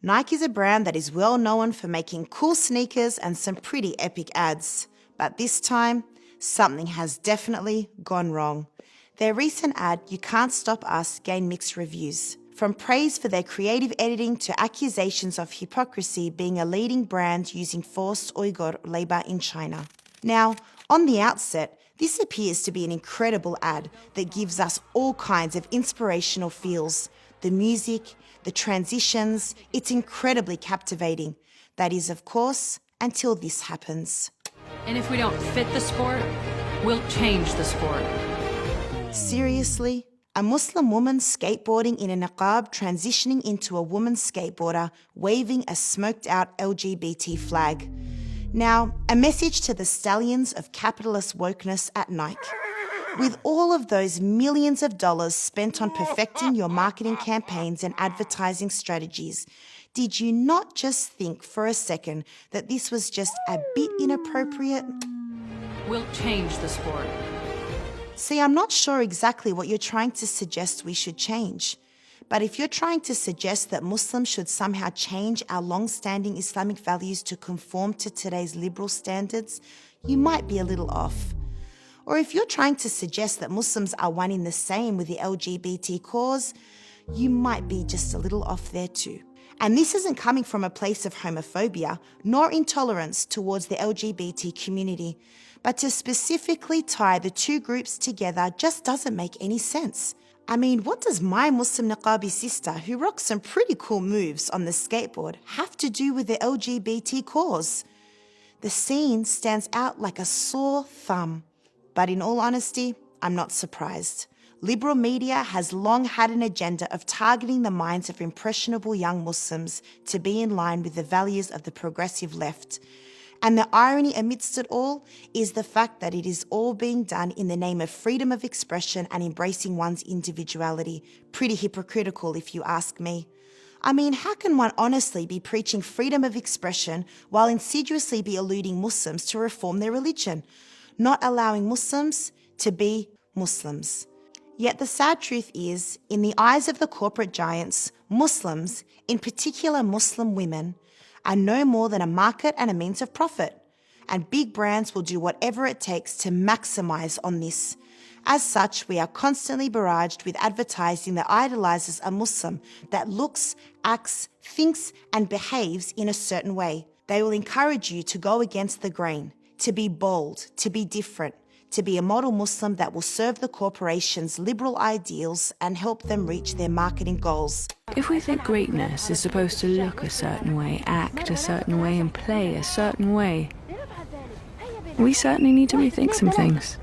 Nike is a brand that is well known for making cool sneakers and some pretty epic ads. But this time, something has definitely gone wrong. Their recent ad, You Can't Stop Us, gained mixed reviews. From praise for their creative editing to accusations of hypocrisy being a leading brand using forced Uyghur labor in China. Now, on the outset, this appears to be an incredible ad that gives us all kinds of inspirational feels. The music, the transitions, it's incredibly captivating. That is, of course, until this happens. And if we don't fit the sport, we'll change the sport. Seriously? A Muslim woman skateboarding in a niqab transitioning into a woman skateboarder waving a smoked-out LGBT flag. Now, a message to the stallions of capitalist wokeness at Nike. With all of those millions of dollars spent on perfecting your marketing campaigns and advertising strategies, did you not just think for a second that this was just a bit inappropriate? We'll change the sport. See, I'm not sure exactly what you're trying to suggest we should change. But if you're trying to suggest that Muslims should somehow change our long-standing Islamic values to conform to today's liberal standards, you might be a little off. Or if you're trying to suggest that Muslims are one in the same with the LGBT cause, you might be just a little off there too. And this isn't coming from a place of homophobia nor intolerance towards the LGBT community, but to specifically tie the two groups together just doesn't make any sense. I mean, what does my Muslim niqabi sister, who rocks some pretty cool moves on the skateboard, have to do with the LGBT cause? The scene stands out like a sore thumb. But in all honesty, I'm not surprised. Liberal media has long had an agenda of targeting the minds of impressionable young Muslims to be in line with the values of the progressive left. And the irony amidst it all is the fact that it is all being done in the name of freedom of expression and embracing one's individuality. Pretty hypocritical, if you ask me. I mean, how can one honestly be preaching freedom of expression while insidiously be eluding Muslims to reform their religion, not allowing Muslims to be Muslims? Yet the sad truth is, in the eyes of the corporate giants, Muslims, in particular Muslim women, are no more than a market and a means of profit. And big brands will do whatever it takes to maximize on this. As such, we are constantly barraged with advertising that idolizes a Muslim that looks, acts, thinks, and behaves in a certain way. They will encourage you to go against the grain, to be bold, to be different, to be a model Muslim that will serve the corporation's liberal ideals and help them reach their marketing goals. If we think greatness is supposed to look a certain way, act a certain way, and play a certain way, we certainly need to rethink some things.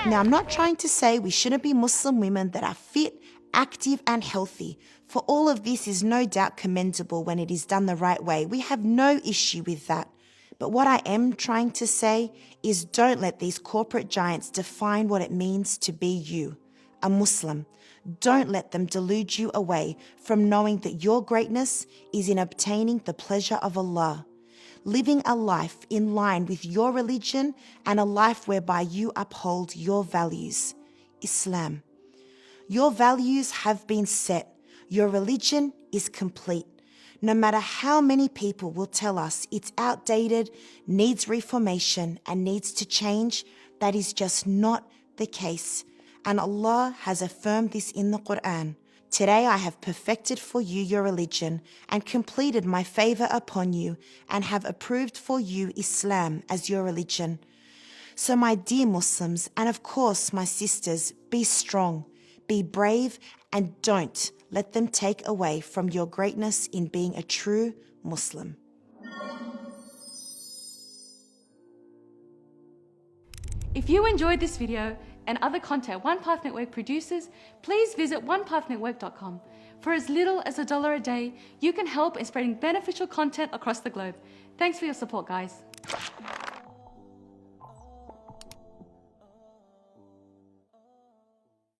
Now, I'm not trying to say we shouldn't be Muslim women that are fit, active, and healthy, for all of this is no doubt commendable when it is done the right way. We have no issue with that. But what I am trying to say is don't let these corporate giants define what it means to be you, a Muslim. Don't let them delude you away from knowing that your greatness is in obtaining the pleasure of Allah, living a life in line with your religion and a life whereby you uphold your values, Islam. Your values have been set. Your religion is complete. No matter how many people will tell us it's outdated, needs reformation, and needs to change, that is just not the case. And Allah has affirmed this in the Quran. Today I have perfected for you your religion and completed my favor upon you and have approved for you Islam as your religion. So my dear Muslims, and of course my sisters, be strong, be brave, and don't let them take away from your greatness in being a true Muslim. If you enjoyed this video and other content One Path Network produces, please visit onepaathnetwork.com. For as little as $1 a day, you can help in spreading beneficial content across the globe. Thanks for your support, guys.